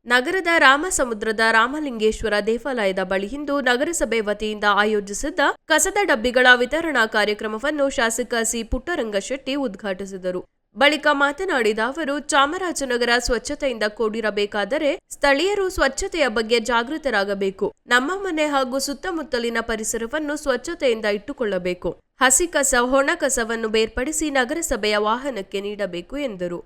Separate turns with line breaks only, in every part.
ನಗರದ ರಾಮಸಮುದ್ರದ ರಾಮಲಿಂಗೇಶ್ವರ ದೇವಾಲಯದ ಬಳಿ ಇಂದು ನಗರಸಭೆ ವತಿಯಿಂದ ಆಯೋಜಿಸಿದ್ದ ಕಸದ ಡಬ್ಬಿಗಳ ವಿತರಣಾ ಕಾರ್ಯಕ್ರಮವನ್ನು ಶಾಸಕ ಸಿ ಪುಟ್ಟರಂಗಶೆಟ್ಟಿ ಉದ್ಘಾಟಿಸಿದರು. ಬಳಿಕ ಮಾತನಾಡಿದ ಅವರು, ಚಾಮರಾಜನಗರ ಸ್ವಚ್ಛತೆಯಿಂದ ಕೂಡಿರಬೇಕಾದರೆ ಸ್ಥಳೀಯರು ಸ್ವಚ್ಛತೆಯ ಬಗ್ಗೆ ಜಾಗೃತರಾಗಬೇಕು. ನಮ್ಮ ಮನೆ ಹಾಗೂ ಸುತ್ತಮುತ್ತಲಿನ ಪರಿಸರವನ್ನು ಸ್ವಚ್ಛತೆಯಿಂದ ಇಟ್ಟುಕೊಳ್ಳಬೇಕು. ಹಸಿ ಕಸ, ಒಣ ಕಸವನ್ನು ಬೇರ್ಪಡಿಸಿ ನಗರಸಭೆಯ ವಾಹನಕ್ಕೆ ನೀಡಬೇಕು ಎಂದರು.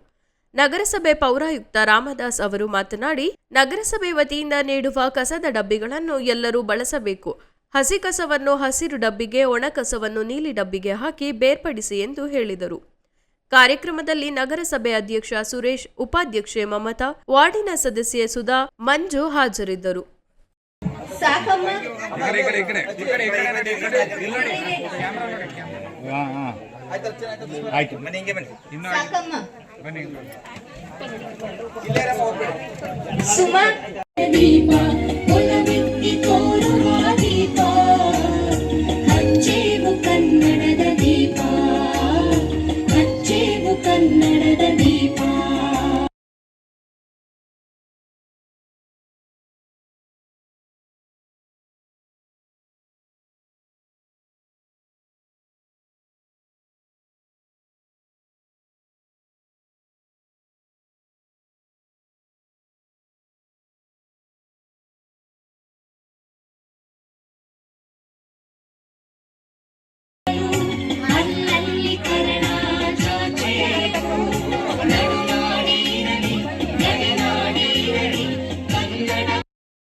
ನಗರಸಭೆ ಪೌರಾಯುಕ್ತ ರಾಮದಾಸ್ ಅವರು ಮಾತನಾಡಿ, ನಗರಸಭೆ ವತಿಯಿಂದ ನೀಡುವ ಕಸದ ಡಬ್ಬಿಗಳನ್ನು ಎಲ್ಲರೂ ಬಳಸಬೇಕು. ಹಸಿ ಕಸವನ್ನು ಹಸಿರು ಡಬ್ಬಿಗೆ, ಒಣ ಕಸವನ್ನು ನೀಲಿ ಡಬ್ಬಿಗೆ ಹಾಕಿ ಬೇರ್ಪಡಿಸಿ ಎಂದು ಹೇಳಿದರು. ಕಾರ್ಯಕ್ರಮದಲ್ಲಿ ನಗರಸಭೆ ಅಧ್ಯಕ್ಷ ಸುರೇಶ್, ಉಪಾಧ್ಯಕ್ಷೆ ಮಮತಾ, ವಾರ್ಡಿನ ಸದಸ್ಯೆ ಸುಧಾ, ಮಂಜು ಹಾಜರಿದ್ದರು.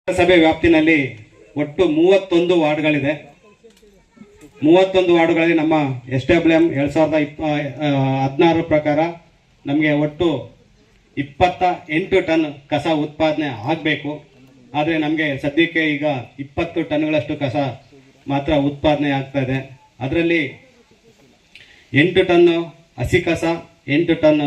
ಸಭೆ ವ್ಯಾಪ್ತಿನಲ್ಲಿ ಒಟ್ಟು 31 ವಾರ್ಡ್ಗಳಿದೆ. 31 ವಾರ್ಡ್ಗಳಲ್ಲಿ ನಮ್ಮ SWM 2016 ಪ್ರಕಾರ ನಮಗೆ ಒಟ್ಟು 28 ಟನ್ ಕಸ ಉತ್ಪಾದನೆ ಆಗಬೇಕು. ಆದರೆ ನಮಗೆ ಸದ್ಯಕ್ಕೆ ಈಗ 20 ಟನ್ಗಳಷ್ಟು ಕಸ ಮಾತ್ರ ಉತ್ಪಾದನೆ ಆಗ್ತಾ ಇದೆ. ಅದರಲ್ಲಿ 8 ಟನ್ ಹಸಿ ಕಸ, 8 ಟನ್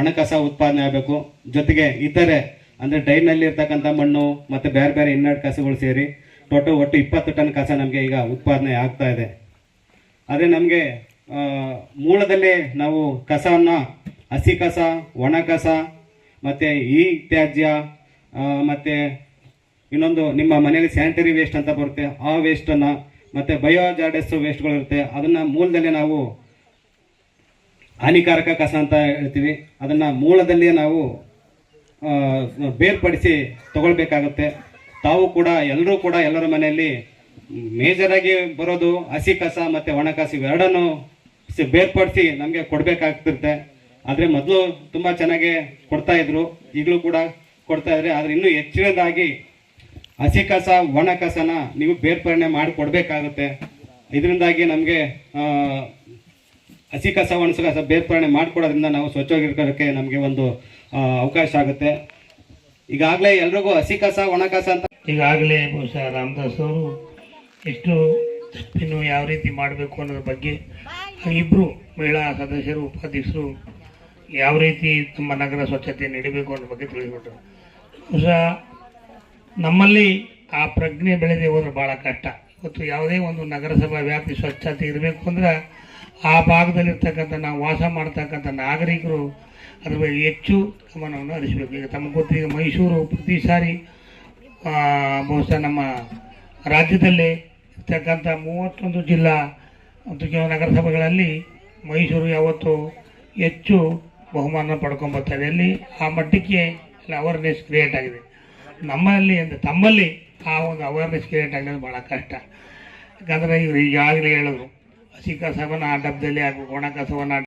ಒಣ ಕಸ ಉತ್ಪಾದನೆ ಆಗಬೇಕು. ಜೊತೆಗೆ ಇತರೆ ಅಂದರೆ ಡ್ರೈನಲ್ಲಿ ಇರ್ತಕ್ಕಂಥ ಮಣ್ಣು ಮತ್ತು ಬೇರೆ ಬೇರೆ ಇನ್ನೆರಡು ಕಸಗಳು ಸೇರಿ ಒಟ್ಟು 20 ಟನ್ ಕಸ ನಮಗೆ ಈಗ ಉತ್ಪಾದನೆ ಆಗ್ತಾ ಇದೆ. ಆದರೆ ನಮಗೆ ಮೂಲದಲ್ಲಿ ನಾವು ಕಸವನ್ನು ಹಸಿ ಕಸ, ಒಣ ಕಸ ಮತ್ತು ಈ ತ್ಯಾಜ್ಯ ಮತ್ತು ಇನ್ನೊಂದು ನಿಮ್ಮ ಮನೆಯಲ್ಲಿ ಸ್ಯಾನಿಟರಿ ವೇಸ್ಟ್ ಅಂತ ಬರುತ್ತೆ, ಆ ವೇಸ್ಟನ್ನು ಮತ್ತು ಬಯೋಜಾರ್ಡಸ್ ವೇಸ್ಟ್ಗಳು ಇರುತ್ತೆ, ಅದನ್ನು ಮೂಲದಲ್ಲೇ ನಾವು ಹಾನಿಕಾರಕ ಕಸ ಅಂತ ಹೇಳ್ತೀವಿ. ಅದನ್ನು ಮೂಲದಲ್ಲಿಯೇ ನಾವು ಬೇರ್ಪಡಿಸಿ ತಗೊಳ್ಬೇಕಾಗುತ್ತೆ. ತಾವು ಕೂಡ ಎಲ್ಲರೂ ಕೂಡ ಎಲ್ಲರ ಮನೆಯಲ್ಲಿ ಮೇಜರಾಗಿ ಬರೋದು ಹಸಿ ಕಸ ಮತ್ತು ಒಣ ಕಸ ಇವೆರಡನ್ನು ಬೇರ್ಪಡಿಸಿ ನಮಗೆ ಕೊಡಬೇಕಾಗ್ತಿರುತ್ತೆ. ಆದರೆ ಮೊದಲು ತುಂಬ ಚೆನ್ನಾಗಿ ಕೊಡ್ತಾಯಿದ್ರು, ಈಗಲೂ ಕೂಡ ಕೊಡ್ತಾಯಿದ್ರೆ. ಆದರೆ ಇನ್ನೂ ಹೆಚ್ಚಿನದಾಗಿ ಹಸಿ ಕಸ, ಒಣ ಕಸನ ನೀವು ಬೇರ್ಪಡಣೆ ಮಾಡಿ ಕೊಡಬೇಕಾಗುತ್ತೆ. ಇದರಿಂದಾಗಿ ನಮಗೆ ಹಸಿ ಕಸ, ಒಣ ಕಸ ಬೇರ್ಪಡಣೆ ಮಾಡಿಕೊಡೋದ್ರಿಂದ ನಾವು ಸ್ವಚ್ಛವಾಗಿರೋಕ್ಕೆ ನಮಗೆ ಒಂದು ಅವಕಾಶ ಆಗುತ್ತೆ. ಈಗಾಗಲೇ ಎಲ್ರಿಗೂ ಹಸಿ ಕಸ, ಒಣ ಕಸ ಅಂತ
ಈಗಾಗಲೇ ಬಹುಶಃ ರಾಮದಾಸ್ ಅವರು ಎಷ್ಟು ಡಸ್ಟ್ಬಿನ್ನು ಯಾವ ರೀತಿ ಮಾಡಬೇಕು ಅನ್ನೋದ್ರ ಬಗ್ಗೆ ಇಬ್ಬರು ಮಹಿಳಾ ಸದಸ್ಯರು, ಉಪಾಧ್ಯಕ್ಷರು ಯಾವ ರೀತಿ ನಮ್ಮ ನಗರ ಸ್ವಚ್ಛತೆ ನೀಡಬೇಕು ಅನ್ನೋ ಬಗ್ಗೆ ತಿಳಿಸ್ಕೊಟ್ರು. ಬಹುಶಃ ನಮ್ಮಲ್ಲಿ ಆ ಪ್ರಜ್ಞೆ ಬೆಳೆದೇ ಹೋದ್ರೆ ಭಾಳ ಕಷ್ಟ. ಇವತ್ತು ಯಾವುದೇ ಒಂದು ನಗರಸಭಾ ವ್ಯಾಪ್ತಿ ಸ್ವಚ್ಛತೆ ಇರಬೇಕು ಅಂದ್ರೆ ಆ ಭಾಗದಲ್ಲಿರ್ತಕ್ಕಂಥ ನಾವು ವಾಸ ಮಾಡ್ತಕ್ಕಂಥ ನಾಗರಿಕರು ಅದ್ರ ಬಗ್ಗೆ ಹೆಚ್ಚು ಗಮನವನ್ನು ಹರಿಸಬೇಕು. ಈಗ ತಮಗೆ ಗೊತ್ತಿಗೆ ಮೈಸೂರು ಪ್ರತಿ ಸಾರಿ ಬಹುಶಃ ನಮ್ಮ ರಾಜ್ಯದಲ್ಲೇ ಇರ್ತಕ್ಕಂಥ 31 ಜಿಲ್ಲಾ ಮತ್ತು ಕೆಲವು ನಗರಸಭೆಗಳಲ್ಲಿ ಮೈಸೂರು ಯಾವತ್ತು ಹೆಚ್ಚು ಬಹುಮಾನ ಪಡ್ಕೊಂಬರ್ತಾರೆ. ಅಲ್ಲಿ ಆ ಮಟ್ಟಕ್ಕೆ ಅವೇರ್ನೆಸ್ ಕ್ರಿಯೇಟ್ ಆಗಿದೆ. ನಮ್ಮಲ್ಲಿ ಅಂದರೆ ತಮ್ಮಲ್ಲಿ ಆ ಒಂದು ಅವೇರ್ನೆಸ್ ಕ್ರಿಯೇಟ್ ಆಗೋದು ಭಾಳ ಕಷ್ಟ. ಯಾಕಂದರೆ ಇವರು ಈಗಾಗಲೇ ಹೇಳಿದ್ರು, ಹಸಿ ಕಸವನ್ನು ಆ ಡಬ್ಬದಲ್ಲಿ ಹಾಗೂ ಒಣ ಕಸವನ್ನು